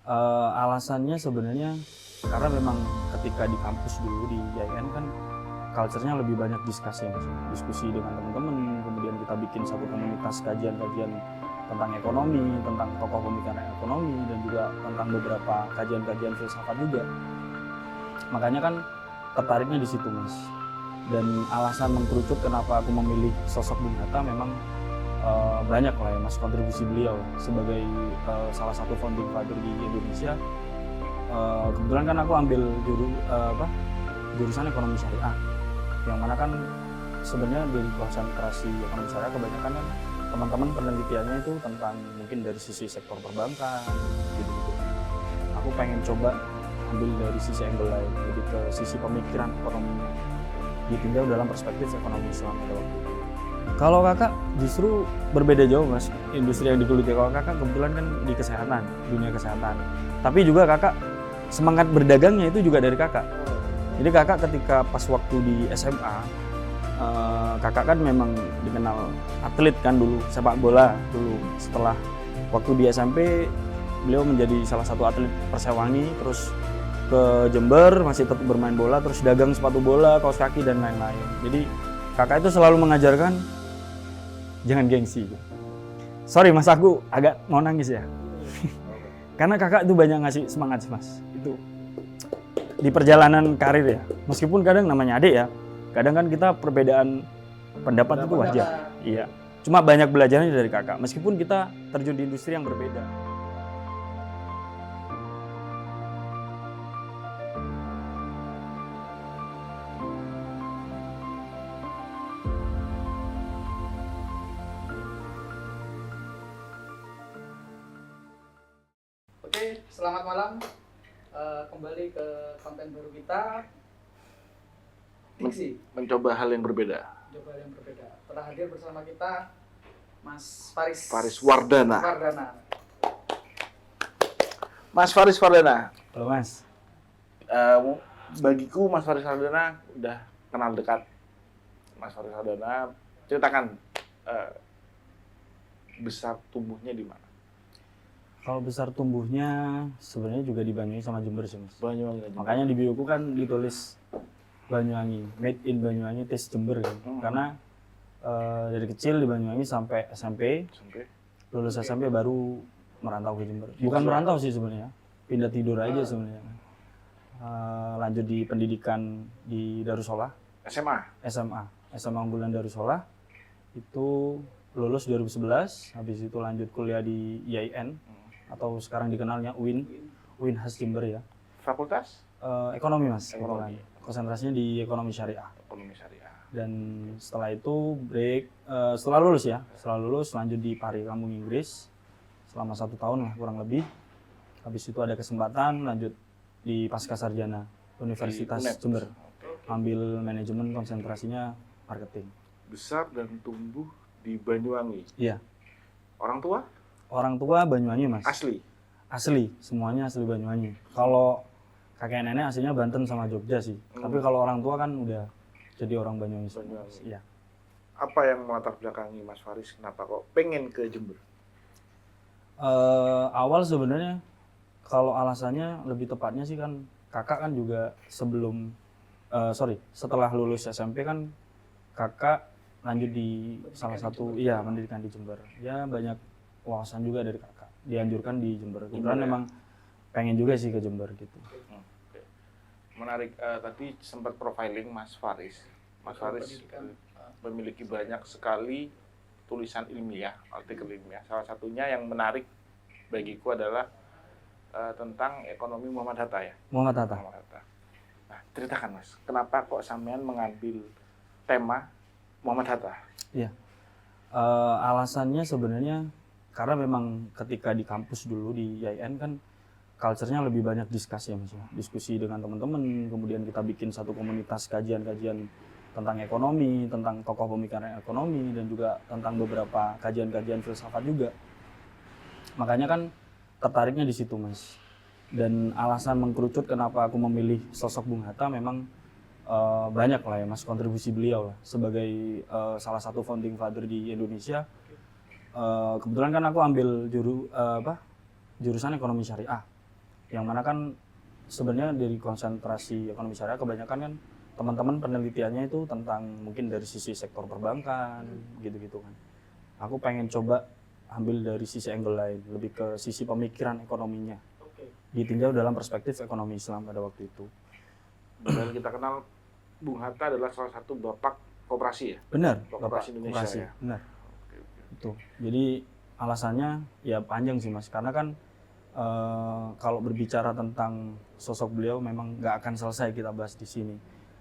Alasannya sebenarnya karena memang ketika di kampus dulu di IAIN kan culture-nya lebih banyak diskusi ya Mas. Diskusi dengan teman-teman, kemudian kita bikin satu komunitas kajian-kajian tentang ekonomi, tentang tokoh pemikiran ekonomi, dan juga tentang beberapa kajian-kajian filsafat juga. Makanya kan tertariknya di situ Mas. Dan alasan mengkerucut kenapa aku memilih sosok Bung Hatta memang banyak lah ya Mas kontribusi beliau sebagai salah satu founding father di Indonesia. Kebetulan kan aku ambil jurusan ekonomi syariah, yang mana kan sebenarnya dari konsentrasi ekonomi syariah kebanyakan kan teman-teman penelitiannya itu tentang mungkin dari sisi sektor perbankan gitu. Aku pengen coba ambil dari sisi angle lain, lebih ke sisi pemikiran ekonomi ditinjau dalam perspektif ekonomi Islam pada waktu itu. Kalau kakak justru berbeda jauh Mas, industri yang digeluti. Kalau kakak kebetulan kan di kesehatan, dunia kesehatan. Tapi juga kakak semangat berdagangnya itu juga dari kakak. Jadi kakak ketika pas waktu di SMA, kakak kan memang dikenal atlet kan dulu, sepak bola dulu. Setelah waktu di SMP, beliau menjadi salah satu atlet Persewangi, terus ke Jember masih tetap bermain bola, terus dagang sepatu bola, kaos kaki dan lain-lain. Jadi kakak itu selalu mengajarkan jangan gengsi. Sorry Mas, aku agak mau nangis ya. Karena kakak itu banyak ngasih semangat Mas. Itu di perjalanan karir ya. Meskipun kadang namanya adik ya. Kadang kan kita perbedaan pendapat itu wajar. Iya. Cuma banyak belajarnya dari kakak. Meskipun kita terjun di industri yang berbeda. Oke, selamat malam. Kembali ke konten baru kita, Diksi. Mencoba hal yang berbeda. Coba yang berbeda. Telah hadir bersama kita Mas Faris. Faris Wardana. Mas Faris Wardana. Halo Mas. Bagiku Mas Faris Wardana udah kenal dekat. Mas Faris Wardana, ceritakan besar tumbuhnya di mana? Kalau besar tumbuhnya sebenarnya juga di Banyuwangi sama Jember sih Mas. Banyuwangi. Makanya di bioku kan ditulis Banyuwangi, made in Banyuwangi, taste Jember kan. Karena dari kecil di Banyuwangi sampai SMP, lulus SMP baru merantau ke Jember. Bukan merantau sih sebenarnya, pindah tidur aja sebenarnya. Lanjut di pendidikan di Darussolah. SMA unggulan Darussolah. Itu lulus 2011, habis itu lanjut kuliah di IAIN atau sekarang dikenalnya UIN Khas Jember ya. Fakultas? Ekonomi Mas. Ekonomi. Konsentrasinya di ekonomi syariah. Ekonomi syariah. Dan setelah itu break, setelah lulus lanjut di Pari, Kampung Inggris selama 1 tahun lah kurang lebih. Habis itu ada kesempatan lanjut di Pasca Sarjana Universitas Jember, ambil manajemen, konsentrasinya marketing. Besar dan tumbuh di Banyuwangi. Iya. Orang tua? Orang tua Banyuwangi Mas. Asli, semuanya asli Banyuwangi. Kalau kakek nenek aslinya Banten sama Jogja sih. Tapi kalau orang tua kan udah jadi orang Banyuwangi. Iya. Apa yang melatar belakangi Mas Faris kenapa kok pengen ke Jember? Awal sebenarnya kalau alasannya lebih tepatnya sih kan kakak kan juga setelah lulus SMP kan kakak lanjut di salah satu pendidikan di Jember. Ya banyak wawasan juga dari kakak. Dianjurkan di Jember. Kebetulan memang pengen juga sih ke Jember gitu. Menarik, tadi sempat profiling Mas Faris. Mas Faris memiliki banyak sekali tulisan ilmiah, artikel ilmiah. Salah satunya yang menarik bagiku adalah tentang ekonomi Muhammad Hatta ya. Muhammad Hatta. Nah, ceritakan Mas, kenapa kok sampean mengambil tema Muhammad Hatta? Iya. Alasannya sebenarnya karena memang ketika di kampus dulu di IAIN kan culture-nya lebih banyak diskusi ya Mas. Diskusi dengan teman-teman, kemudian kita bikin satu komunitas kajian-kajian tentang ekonomi, tentang tokoh pemikiran ekonomi, dan juga tentang beberapa kajian-kajian filsafat juga. Makanya kan tertariknya di situ Mas. Dan alasan mengkerucut kenapa aku memilih sosok Bung Hatta memang banyak lah ya Mas kontribusi beliau lah sebagai salah satu founding father di Indonesia. Kebetulan kan aku ambil jurusan ekonomi syariah, Yang mana kan sebenarnya dari konsentrasi ekonomi syariah kebanyakan kan teman-teman penelitiannya itu tentang mungkin dari sisi sektor perbankan gitu-gitu kan. Aku pengen coba ambil dari sisi angle lain, lebih ke sisi pemikiran ekonominya. Ditinjau dalam perspektif ekonomi Islam pada waktu itu. Dan kita kenal Bung Hatta adalah salah satu bapak koperasi ya? Benar, Koperasi Indonesia koperasi, ya? benar. Oke. Itu. Jadi alasannya ya panjang sih Mas, karena kan kalau berbicara tentang sosok beliau memang nggak akan selesai kita bahas di sini.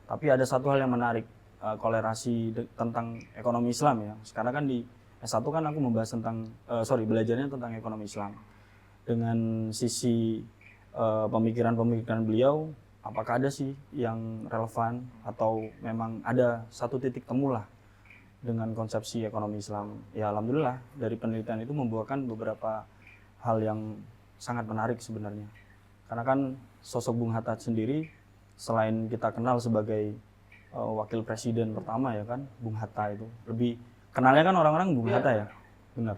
Tapi ada satu hal yang menarik, kolerasi tentang ekonomi Islam ya. Karena kan di S1 kan aku membahas tentang, belajarnya tentang ekonomi Islam. Dengan sisi pemikiran-pemikiran beliau, apakah ada sih yang relevan atau memang ada satu titik temu lah dengan konsepsi ekonomi Islam. Ya alhamdulillah dari penelitian itu membuahkan beberapa hal yang sangat menarik sebenarnya. Karena kan sosok Bung Hatta sendiri selain kita kenal sebagai wakil presiden pertama ya kan, Bung Hatta itu lebih kenalnya kan orang-orang Bung Hatta ya, benar.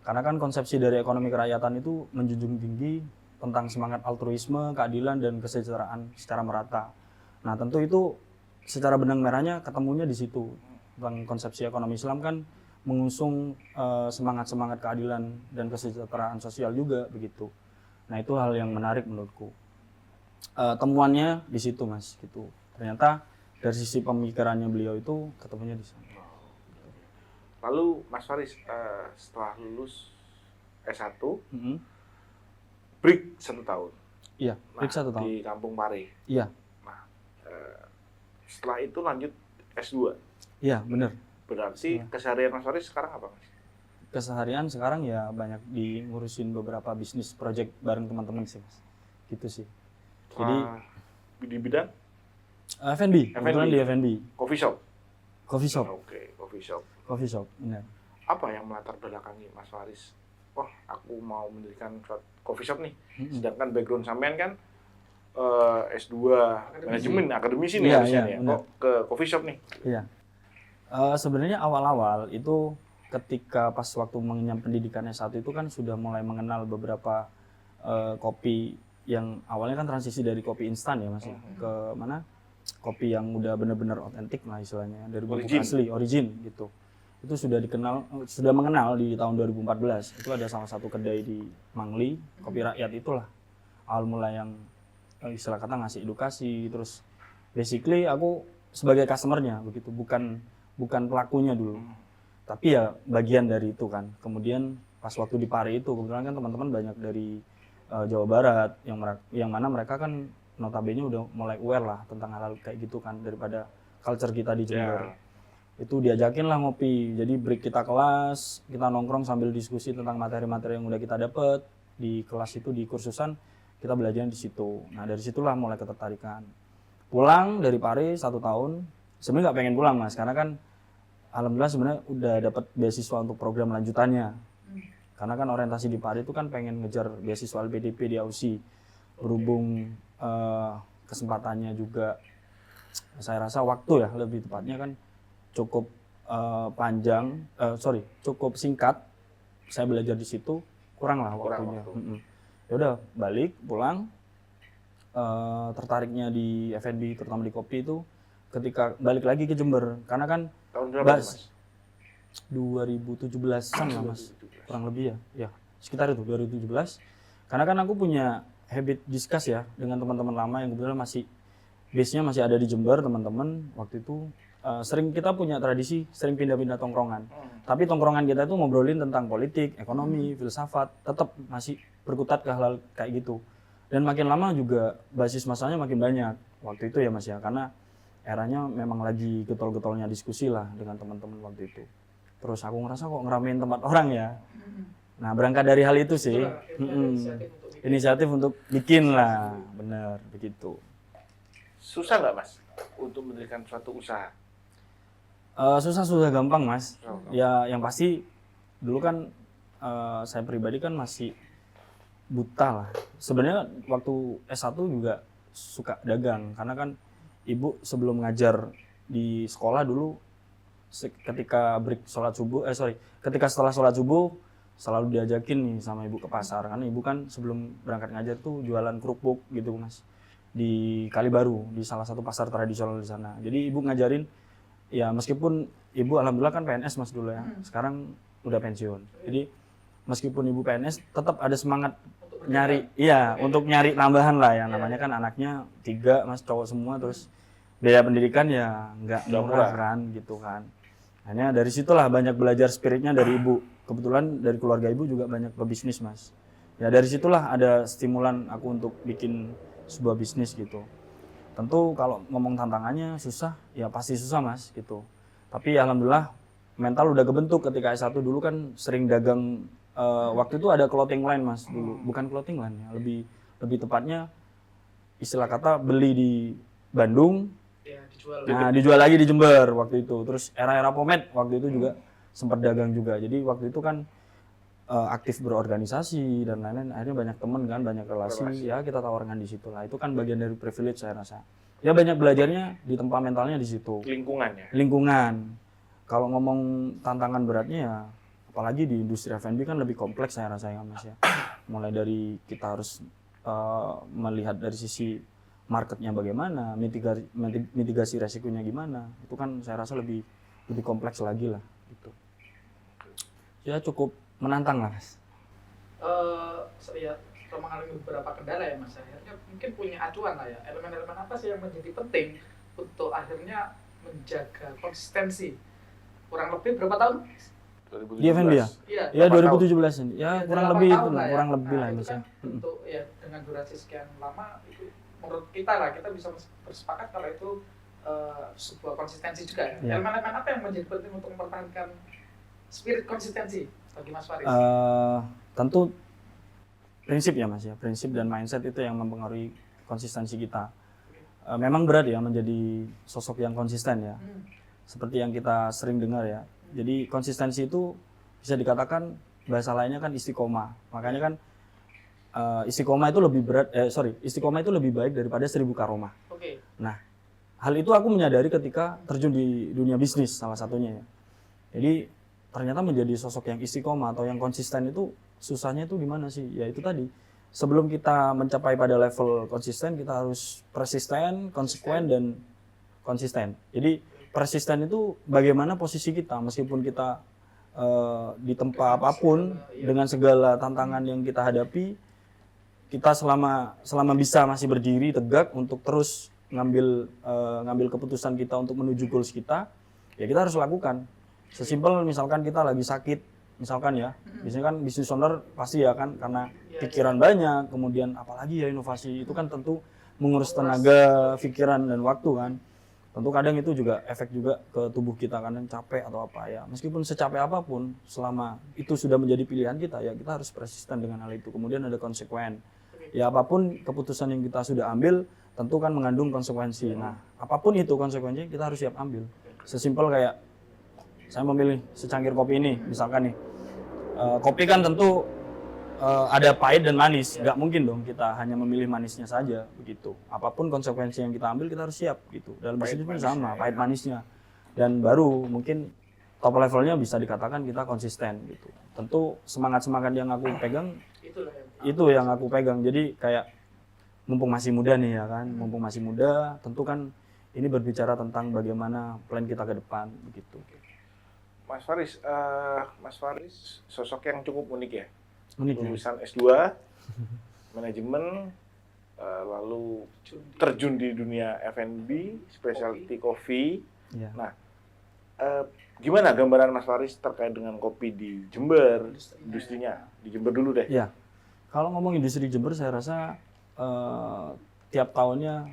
Karena kan konsepsi dari ekonomi kerakyatan itu menjunjung tinggi tentang semangat altruisme, keadilan dan kesejahteraan secara merata. Nah tentu itu secara benang merahnya ketemunya di situ. Tentang konsepsi ekonomi Islam kan mengusung semangat-semangat keadilan dan kesejahteraan sosial juga begitu. Nah itu hal yang menarik menurutku. Temuannya di situ Mas gitu. Ternyata dari sisi pemikirannya beliau itu ketemunya di sana. Lalu Mas Faris setelah lulus S1 break 1 tahun. Iya, break 1 tahun. Di Kampung Pare. Iya. Nah, setelah itu lanjut S2. Iya, benar. Berarti keseharian Mas Faris sekarang apa Mas? Keseharian sekarang ya banyak di ngurusin beberapa bisnis project bareng teman-teman sih Mas. Gitu sih. Jadi di bidang F&B, kebetulan di F&B. Coffee shop. Coffee shop. Oke, coffee shop. Coffee shop, benar. Apa yang melatar belakangi Mas Faris? Oh, aku mau mendirikan coffee shop nih. Sedangkan background sampean kan S2 manajemen akademisi nih harusnya ya. Kok ke coffee shop nih? Iya. Sebenarnya awal-awal itu ketika pas waktu mengenyam pendidikan S1 itu kan sudah mulai mengenal beberapa kopi yang awalnya kan transisi dari kopi instan ya Mas ya, ke mana kopi yang udah benar-benar otentik lah istilahnya, dari bubuk asli, origin gitu. Itu sudah mengenal di tahun 2014. Itu ada salah satu kedai di Mangli, kopi rakyat itulah awal mulai yang istilah kata ngasih edukasi. Terus basically aku sebagai customernya begitu, bukan pelakunya dulu. Tapi ya bagian dari itu kan. Kemudian pas waktu di Pare itu kebetulan kan teman-teman banyak dari Jawa Barat yang mana mereka kan notabene udah mulai aware lah tentang hal-hal kayak gitu kan daripada culture kita di Jember. Itu diajakin lah ngopi. Jadi break kita kelas, kita nongkrong sambil diskusi tentang materi-materi yang udah kita dapet di kelas itu, di kursusan, kita belajar di situ. Nah dari situlah mulai ketertarikan. Pulang dari Pare 1 tahun, sebenarnya nggak pengen pulang Mas, karena kan alhamdulillah sebenarnya udah dapat beasiswa untuk program lanjutannya. Karena kan orientasi di Pare itu kan pengen ngejar beasiswa LPDP di Aussie. Berhubung kesempatannya juga, saya rasa waktu ya lebih tepatnya kan cukup cukup singkat. Saya belajar di situ, kurang lah waktunya. Ya udah balik pulang, tertariknya di F&B terutama di kopi itu ketika balik lagi ke Jember, karena kan tahun berapa Mas? 2017-an lah Mas, kurang lebih ya sekitar itu 2017. Karena kan aku punya habit discuss ya dengan teman-teman lama yang kebetulan base-nya masih ada di Jember teman-teman. Waktu itu kita punya tradisi sering pindah-pindah tongkrongan. Tapi tongkrongan kita itu ngobrolin tentang politik, ekonomi, filsafat, tetap masih berkutat ke hal kayak gitu. Dan makin lama juga basis masanya makin banyak waktu itu ya Mas ya, karena eranya memang lagi getol-getolnya diskusi lah dengan teman-teman waktu itu. Terus aku ngerasa kok ngeramein tempat orang ya. Nah berangkat dari hal itu sih, inisiatif untuk bikin lah, bener begitu. Susah nggak Mas untuk mendirikan suatu usaha? Susah gampang Mas. Ya yang pasti dulu kan saya pribadi kan masih buta lah. Sebenarnya waktu S1 juga suka dagang, karena kan ibu sebelum ngajar di sekolah dulu ketika break ketika setelah sholat subuh selalu diajakin nih sama ibu ke pasar, karena ibu kan sebelum berangkat ngajar tuh jualan kerupuk gitu mas di Kalibaru, di salah satu pasar tradisional di sana. Jadi ibu ngajarin, ya meskipun ibu alhamdulillah kan PNS mas dulu ya, sekarang udah pensiun. Jadi meskipun ibu PNS tetap ada semangat nyari, iya untuk nyari tambahan lah, yang namanya kan anaknya 3 mas, cowok semua, terus biaya pendidikan ya nggak murah kan gitu kan. Hanya dari situlah banyak belajar spiritnya dari ibu. Kebetulan dari keluarga ibu juga banyak pebisnis mas. Ya dari situlah ada stimulan aku untuk bikin sebuah bisnis gitu. Tentu kalau ngomong tantangannya susah, ya pasti susah mas gitu. Tapi alhamdulillah mental udah kebentuk ketika S1 dulu kan sering dagang. Waktu itu ada clothing line mas dulu, bukan clothing line ya, lebih tepatnya istilah kata beli di Bandung, Ya, dijual. nah dijual lagi di Jember waktu itu. Terus era-era pomade waktu itu juga sempat dagang juga. Jadi waktu itu kan aktif berorganisasi dan lain-lain. Akhirnya banyak teman kan, banyak relasi. Ya kita tawarkan di situ lah. Itu kan bagian dari privilege saya rasa. Ya banyak belajarnya di tempat mentalnya di situ. Lingkungan ya. Lingkungan. Kalau ngomong tantangan beratnya ya, apalagi di industri F&B kan lebih kompleks saya rasa ya mas ya. Mulai dari kita harus melihat dari sisi marketnya bagaimana, mitigasi resikonya gimana. Itu kan saya rasa lebih kompleks lagi lah. Gitu. Ya cukup menantang lah mas. Saya setelah mengalami beberapa kendala ya mas, akhirnya mungkin punya acuan lah ya, elemen-elemen apa sih yang menjadi penting untuk akhirnya menjaga konsistensi. Kurang lebih berapa tahun? 2017. Di F&B ya? Iya. Ya 2017 ini. Ya kurang 8 lebih itu tahun lah, ya. kurang lebih Nah, lah itu mas ya. kan untuk ya dengan durasi sekian lama itu menurut kita lah, kita bisa bersepakat kalau itu sebuah konsistensi juga ya. Ya. Elemen-elemen apa yang menjadi penting untuk mempertahankan spirit konsistensi bagi Mas Faris? Tentu prinsip ya mas ya, prinsip dan mindset itu yang mempengaruhi konsistensi kita. Memang berat ya menjadi sosok yang konsisten ya, seperti yang kita sering dengar ya. Jadi konsistensi itu bisa dikatakan bahasa lainnya kan istiqomah. Makanya kan istiqomah itu lebih istiqomah itu lebih baik daripada 1000 karomah. Oke. Nah, hal itu aku menyadari ketika terjun di dunia bisnis salah satunya ya. Jadi ternyata menjadi sosok yang istiqomah atau yang konsisten itu susahnya itu gimana sih? Ya itu tadi. Sebelum kita mencapai pada level konsisten, kita harus persisten, konsekuen dan konsisten. Jadi persisten itu bagaimana posisi kita meskipun kita di tempat apapun dengan segala tantangan yang kita hadapi, kita selama bisa masih berdiri tegak untuk terus ngambil keputusan kita untuk menuju goals kita, ya kita harus lakukan. Sesimpel misalkan kita lagi sakit, misalkan ya, biasanya kan business owner pasti ya kan karena pikiran banyak, kemudian apalagi ya inovasi itu kan tentu mengurus tenaga, pikiran dan waktu kan. Tentu kadang itu juga efek juga ke tubuh kita, kadang capek atau apa ya. Meskipun secapek apapun, selama itu sudah menjadi pilihan kita, ya kita harus persisten dengan hal itu. Kemudian ada konsekuen. Ya apapun keputusan yang kita sudah ambil, tentu kan mengandung konsekuensi. Nah, apapun itu konsekuensinya kita harus siap ambil. Sesimpel kayak saya memilih secangkir kopi ini, misalkan nih. Kopi kan tentu ada pahit dan manis, nggak mungkin dong kita hanya memilih manisnya saja begitu. Apapun konsekuensi yang kita ambil kita harus siap gitu. Dalam bisnis pun sama, pahit manisnya. Dan baru mungkin top levelnya bisa dikatakan kita konsisten gitu. Tentu semangat yang aku pegang itu yang aku pegang. Jadi kayak mumpung masih muda nih ya kan, mumpung masih muda, tentu kan ini berbicara tentang bagaimana plan kita ke depan begitu. Mas Faris sosok yang cukup unik ya. Unik ya. Lulusan S2, manajemen, lalu terjun di dunia F&B, specialty coffee. Ya. Nah, gimana gambaran Mas Faris terkait dengan kopi di Jember, industrinya? Di Jember dulu deh. Ya, kalau ngomong industri Jember saya rasa tiap tahunnya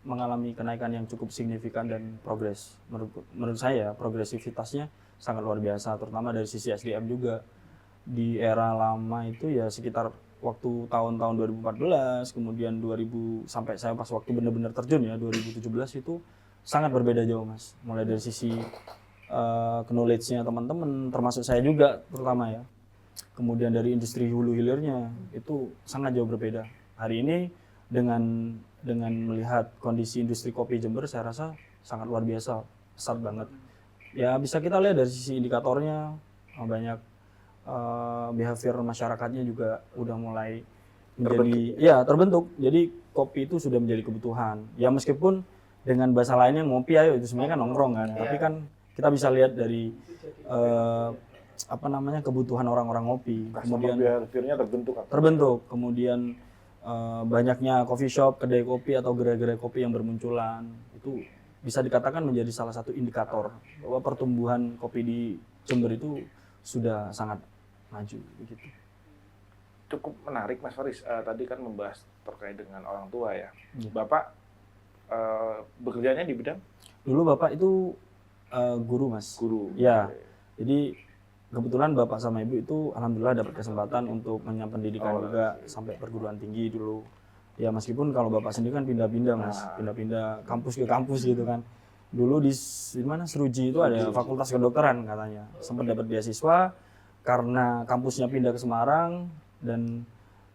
mengalami kenaikan yang cukup signifikan dan progres. Menurut saya progresivitasnya sangat luar biasa, terutama dari sisi SDM juga. Di era lama itu ya sekitar waktu tahun-tahun 2014, kemudian 2000 sampai saya pas waktu benar-benar terjun ya 2017 itu sangat berbeda jauh mas. Mulai dari sisi knowledge-nya teman-teman, termasuk saya juga terutama ya. Kemudian dari industri hulu hilirnya itu sangat jauh berbeda. Hari ini dengan melihat kondisi industri kopi Jember saya rasa sangat luar biasa, pesat banget. Ya bisa kita lihat dari sisi indikatornya banyak behavior masyarakatnya juga udah mulai menjadi terbentuk. Jadi kopi itu sudah menjadi kebutuhan. Ya meskipun dengan bahasa lainnya ngopi ayo itu sebenarnya kan nongkrong kan. Tapi kan kita bisa lihat dari kebutuhan orang-orang ngopi. Kemudian behaviornya terbentuk. Kemudian banyaknya coffee shop, kedai kopi atau gerai-gerai kopi yang bermunculan. Itu bisa dikatakan menjadi salah satu indikator bahwa pertumbuhan kopi di Jember itu sudah sangat maju begitu. Cukup menarik Mas Faris, tadi kan membahas terkait dengan orang tua ya. Ya. Bapak bekerjanya di bidang? Dulu Bapak itu guru Mas. Guru. Ya, jadi kebetulan Bapak sama Ibu itu alhamdulillah dapat kesempatan untuk mengenyam pendidikan juga sampai perguruan tinggi dulu. Ya meskipun kalau Bapak sendiri kan pindah-pindah Mas, pindah-pindah kampus ke kampus gitu kan. Dulu di mana Seruji itu ada fakultas kedokteran katanya. Sempat dapat beasiswa karena kampusnya pindah ke Semarang dan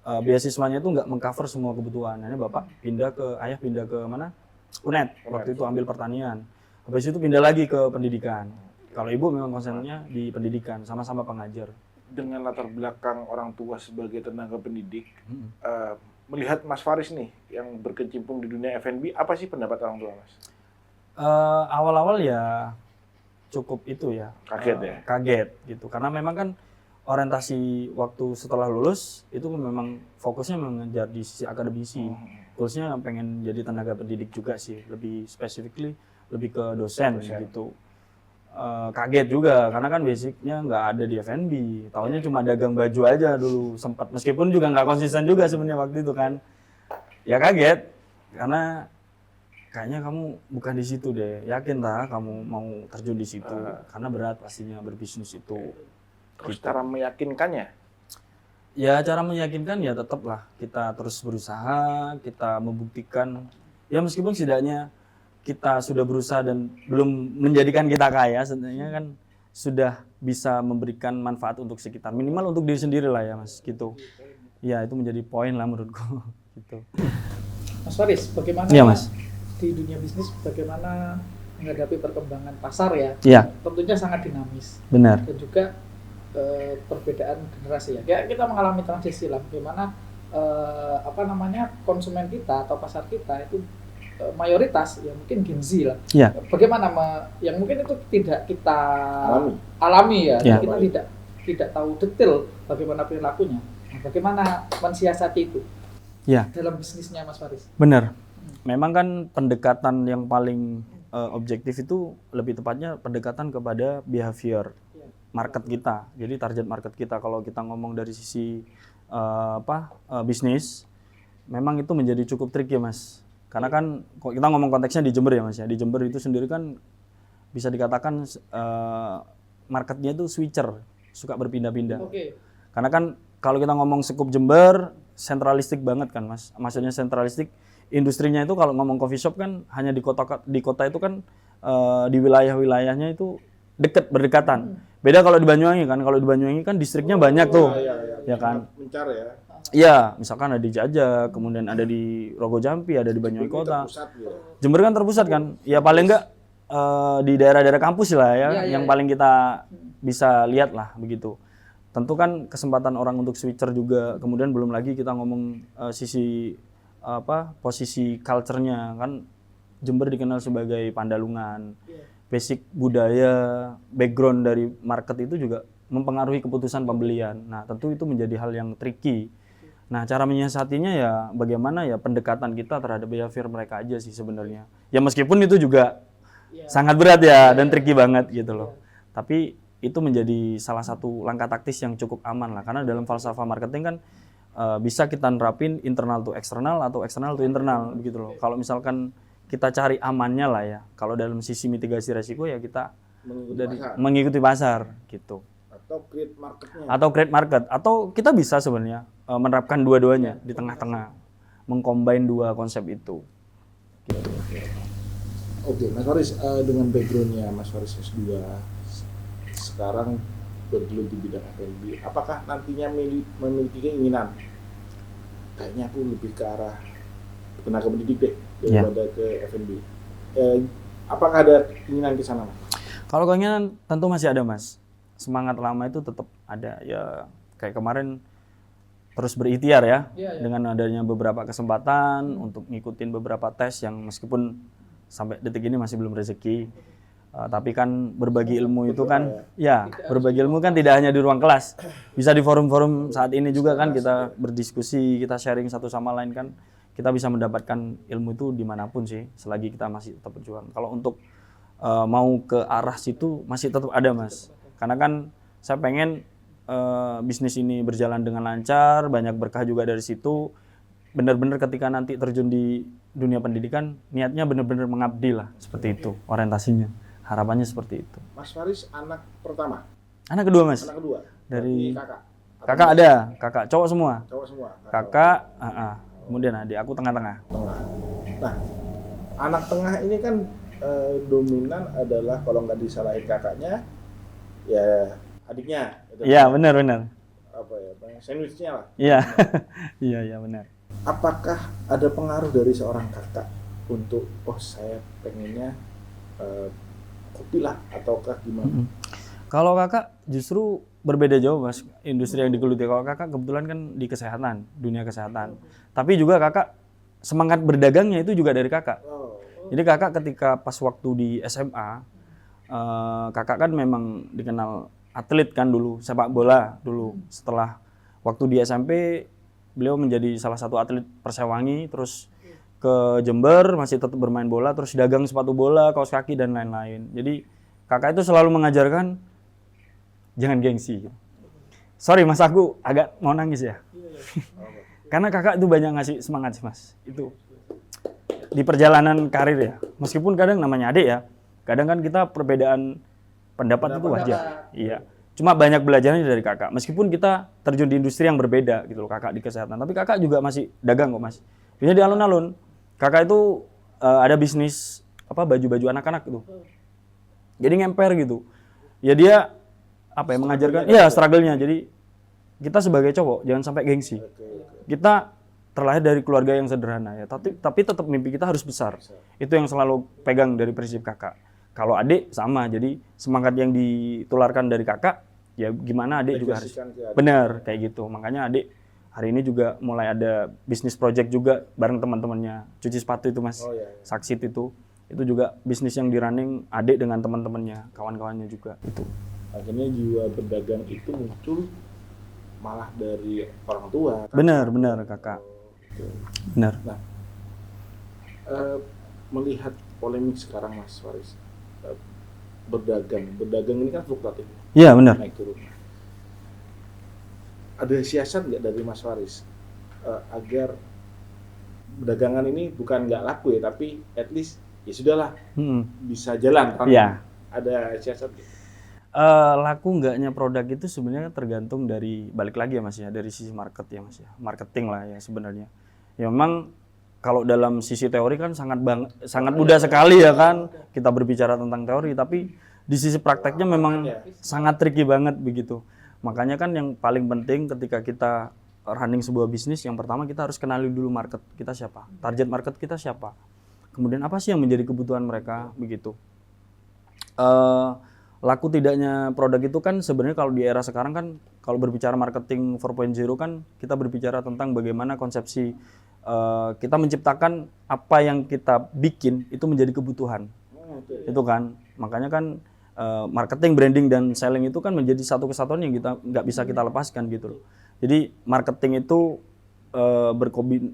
beasiswanya itu nggak mengcover semua kebutuhan. Akhirnya Bapak ayah pindah ke mana? UNED. Waktu itu ambil pertanian. Habis itu pindah lagi ke pendidikan. Kalau Ibu memang konsennya di pendidikan, sama-sama pengajar. Dengan latar belakang orang tua sebagai tenaga pendidik, melihat Mas Faris nih yang berkecimpung di dunia F&B, apa sih pendapat orang tua Mas? Awal-awal ya cukup itu ya. Kaget ya? Kaget gitu. Karena memang kan orientasi waktu setelah lulus itu memang fokusnya mengejar di sisi akademisi. Goalsnya pengen jadi tenaga pendidik juga sih. Lebih specifically lebih ke dosen. Gitu. Kaget juga karena kan basicnya nggak ada di F&B. Taunya cuma dagang baju aja dulu sempat. Meskipun juga nggak konsisten juga sebenarnya waktu itu kan. Ya kaget karena kayaknya kamu bukan di situ deh. Yakin lah kamu mau terjun di situ karena berat pastinya berbisnis itu. Terus cara meyakinkannya? Ya cara meyakinkan ya tetaplah kita terus berusaha, kita membuktikan. Ya meskipun setidaknya kita sudah berusaha dan belum menjadikan kita kaya, sebenarnya kan sudah bisa memberikan manfaat untuk sekitar. Minimal untuk diri sendiri lah ya Mas, gitu. Ya itu menjadi poin lah menurutku. Gitu. Mas Faris, bagaimana ya, Mas? Di dunia bisnis bagaimana menghadapi perkembangan pasar ya? Iya. Tentunya sangat dinamis. Benar. Dan juga perbedaan generasi ya. Ya kita mengalami transisi lah. Bagaimana konsumen kita atau pasar kita itu mayoritas ya mungkin Gen Z lah. Ya. Bagaimana yang mungkin itu tidak kita alami ya. Ya. Kita tidak tahu detail bagaimana perilakunya. Nah, bagaimana mensiasati itu? Ya. Dalam bisnisnya Mas Faris. Benar. Memang kan pendekatan yang paling objektif itu lebih tepatnya pendekatan kepada behavior market kita. Jadi target market kita kalau kita ngomong dari sisi bisnis, memang itu menjadi cukup tricky Mas. Karena kan kita ngomong konteksnya di Jember ya Mas ya. Di Jember itu sendiri kan bisa dikatakan marketnya itu switcher, suka berpindah-pindah. Oke. Karena kan kalau kita ngomong sekup Jember, sentralistik banget kan Mas. Maksudnya sentralistik, industrinya itu kalau ngomong coffee shop kan hanya di kota itu kan di wilayah-wilayahnya itu berdekatan. Beda kalau di Banyuwangi kan. Kalau di Banyuwangi kan distriknya banyak tuh. Ya kan? Mencar ya. Iya, misalkan ada di Jajak, kemudian ada di Rogo Jampi, ada di Banyuwangi Kota. Jember kan terpusat kan? Ya paling enggak di daerah-daerah kampus lah ya, yang paling kita bisa lihat lah begitu. Tentu kan kesempatan orang untuk switcher juga, kemudian belum lagi kita ngomong sisi posisi culture-nya kan. Jember dikenal sebagai Pandalungan. Basic budaya, background dari market itu juga mempengaruhi keputusan pembelian. Nah, tentu itu menjadi hal yang tricky. Nah, cara menyiasatinya ya bagaimana ya pendekatan kita terhadap behavior mereka aja sih sebenarnya. Ya meskipun itu juga sangat berat ya dan tricky banget gitu loh. Tapi itu menjadi salah satu langkah taktis yang cukup aman lah. Karena dalam falsafah marketing kan bisa kita nerapin internal to eksternal atau eksternal to internal begitu loh. Kalau misalkan kita cari amannya lah ya. Kalau dalam sisi mitigasi resiko ya kita mengikuti pasar gitu. Atau create market. Atau kita bisa sebenarnya menerapkan dua-duanya di tengah-tengah. Mengcombine dua konsep itu. Gitu. Oke, Mas Faris, dengan background-nya Mas Faris S2 sekarang bergelut di bidang F&B, apakah nantinya memiliki keinginan kayaknya aku lebih ke arah tenaga pendidik deh daripada ke F&B? Apakah ada keinginan ke sana Mas? Kalau keinginan tentu masih ada Mas. semangat lama itu tetap ada ya, kayak kemarin terus berikhtiar ya, dengan adanya beberapa kesempatan untuk ngikutin beberapa tes yang meskipun sampai detik ini masih belum rezeki. Tapi kan berbagi ilmu itu kan, ya berbagi ilmu kan tidak hanya di ruang kelas, bisa di forum-forum saat ini juga kan kita berdiskusi, kita sharing satu sama lain kan, kita bisa mendapatkan ilmu itu dimanapun sih, selagi kita masih tetap berjuang. Kalau untuk mau ke arah situ masih tetap ada mas, karena kan saya pengen bisnis ini berjalan dengan lancar, banyak berkah juga dari situ. Benar-benar ketika nanti terjun di dunia pendidikan, niatnya benar-benar mengabdi lah, seperti itu orientasinya. Harapannya seperti itu. Mas Faris anak pertama? Anak kedua mas. Anak kedua? Dari kakak? Kakak ada, kakak cowok semua. Cowok semua? Kakak, kemudian adik aku tengah-tengah. Tengah. Nah, anak tengah ini kan dominan adalah kalau nggak disalahin kakaknya, ya adiknya. Iya benar. Apa ya, sandwichnya lah. Iya, iya benar. Apakah ada pengaruh dari seorang kakak untuk, oh saya pengennya kopi lah, ataukah gimana? Kalau kakak justru berbeda jauh mas, industri yang digeluti. Kalau kakak kebetulan kan di kesehatan, dunia kesehatan. Tapi juga kakak semangat berdagangnya itu juga dari kakak. Jadi kakak ketika pas waktu di SMA, kakak kan memang dikenal atlet kan dulu, sepak bola dulu. Setelah waktu di SMP, beliau menjadi salah satu atlet Persewangi, terus ke Jember masih tetap bermain bola, terus dagang sepatu bola, kaos kaki dan lain-lain. Jadi kakak itu selalu mengajarkan jangan gengsi. Sorry mas, aku agak mau nangis ya. Karena kakak itu banyak ngasih semangat sih mas. Itu di perjalanan karir ya. Meskipun kadang namanya adik ya, kadang kan kita perbedaan pendapat itu wajar. Iya. Cuma banyak belajarnya dari kakak. Meskipun kita terjun di industri yang berbeda gitu loh, kakak di kesehatan. Tapi kakak juga masih dagang kok mas. Biasanya di alun-alun. Kakak itu ada bisnis baju-baju anak-anak gitu. Jadi ngemper gitu. Ya dia mengajarkan struggle-nya. Jadi kita sebagai cowok jangan sampai gengsi. Kita terlahir dari keluarga yang sederhana ya, tapi tetap mimpi kita harus besar. Itu yang selalu pegang dari prinsip kakak. Kalau adik sama, jadi semangat yang ditularkan dari kakak, ya gimana adik juga harus. Benar kayak gitu. Makanya adik hari ini juga mulai ada bisnis project juga bareng teman-temannya. Cuci sepatu itu mas, Saksit itu juga bisnis yang di-running adik dengan teman-temannya, kawan-kawannya juga itu. Akhirnya jiwa berdagang itu muncul malah dari orang tua. Benar kakak. Benar. Nah, melihat polemik sekarang mas Faris, berdagang ini kan fluktuatif. Iya benar. Naik turun. Ada siasat nggak dari Mas Faris agar dagangan ini bukan nggak laku ya, tapi at least ya sudahlah bisa jalan kan? Iya. Ada siasat gitu? Laku nggaknya produk itu sebenarnya tergantung dari, balik lagi ya mas ya, dari sisi market ya mas ya, marketing lah ya sebenarnya. Ya memang kalau dalam sisi teori kan sangat mudah sekali ya kan kita berbicara tentang teori, tapi di sisi prakteknya memang sangat tricky banget begitu. Makanya kan yang paling penting ketika kita running sebuah bisnis, yang pertama kita harus kenali dulu market kita siapa, target market kita siapa, kemudian apa sih yang menjadi kebutuhan mereka begitu. Laku tidaknya produk itu kan sebenarnya kalau di era sekarang kan, kalau berbicara marketing 4.0 kan kita berbicara tentang bagaimana konsepsi kita menciptakan apa yang kita bikin itu menjadi kebutuhan. Itu kan, makanya kan marketing, branding, dan selling itu kan menjadi satu kesatuan yang kita nggak bisa kita lepaskan gitu loh. Jadi marketing itu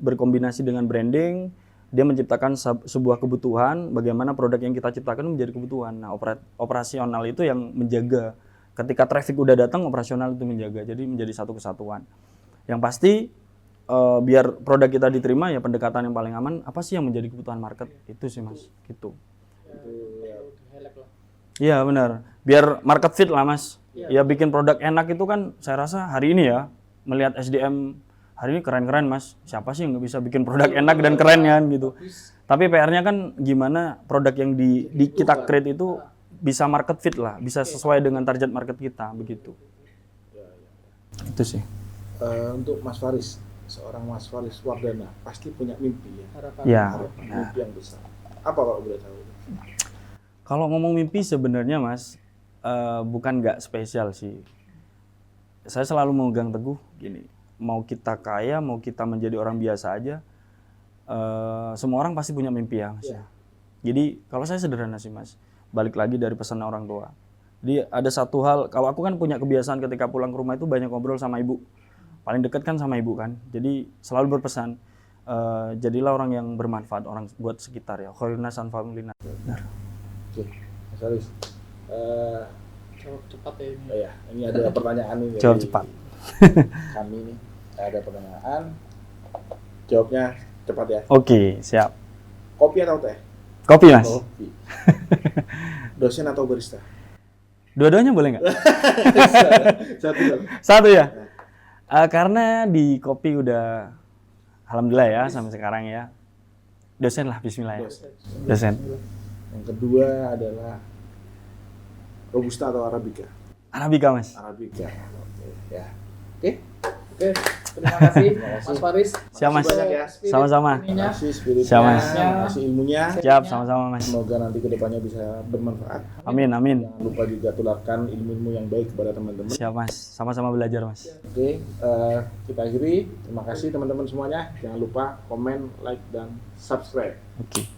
berkombinasi dengan branding, dia menciptakan sebuah kebutuhan, bagaimana produk yang kita ciptakan menjadi kebutuhan. Nah operasional itu yang menjaga, ketika traffic udah datang operasional itu menjaga, jadi menjadi satu kesatuan. Yang pasti biar produk kita diterima ya pendekatan yang paling aman, apa sih yang menjadi kebutuhan market, itu sih mas, gitu. Iya benar, biar market fit lah mas. Ya bikin produk enak itu kan saya rasa hari ini ya, melihat SDM hari ini keren-keren mas. Siapa sih yang nggak bisa bikin produk enak dan keren kan gitu. Tapi PR-nya kan gimana produk yang kita create itu bisa market fit lah, bisa sesuai dengan target market kita begitu. Itu sih. Untuk Mas Faris, seorang Mas Faris Wardana pasti punya mimpi ya. Harapan, mimpi yang besar. Apa kalau boleh tahu? Kalau ngomong mimpi sebenarnya mas, bukan nggak spesial sih. Saya selalu memegang teguh gini, mau kita kaya, mau kita menjadi orang biasa aja, semua orang pasti punya mimpi ya Mas. Iya. Jadi kalau saya sederhana sih Mas, balik lagi dari pesan orang tua. Jadi ada satu hal, kalau aku kan punya kebiasaan ketika pulang ke rumah itu banyak ngobrol sama ibu. Paling dekat kan sama ibu kan. Jadi selalu berpesan, jadilah orang yang bermanfaat orang buat sekitar ya. Khairun nas anfa'uhum linnas. Oke, Mas Faris. Jawab cepat ya ini. Ya, ini ada pertanyaan nih. Jawab dari cepat. Kami nih ada pertanyaan. Jawabnya cepat ya. Oke, siap. Kopi atau teh? Kopi Mas. Kopi. Dosen atau barista? Dua-duanya boleh nggak? Satu dong. Satu ya. Karena di kopi udah, alhamdulillah ya sampai sekarang ya. Dosen lah, Bismillah ya. Dosen. Yang kedua adalah Robusta atau Arabica? Arabica Mas. Arabica. Oke, ya. Oke, terima kasih Mas Faris. Siap Mas. Makasih banyak ya. Sama-sama. Ininya. Kasih spiritnya, Siap, Mas. kasih ilmunya. Siap, sama-sama Mas. Semoga nanti kedepannya bisa bermanfaat. Amin, amin. Jangan lupa juga tularkan ilmu-ilmu yang baik kepada teman-teman. Siap Mas. Sama-sama belajar Mas. Oke, kita akhiri. Terima kasih teman-teman semuanya. Jangan lupa komen, like, dan subscribe. Oke.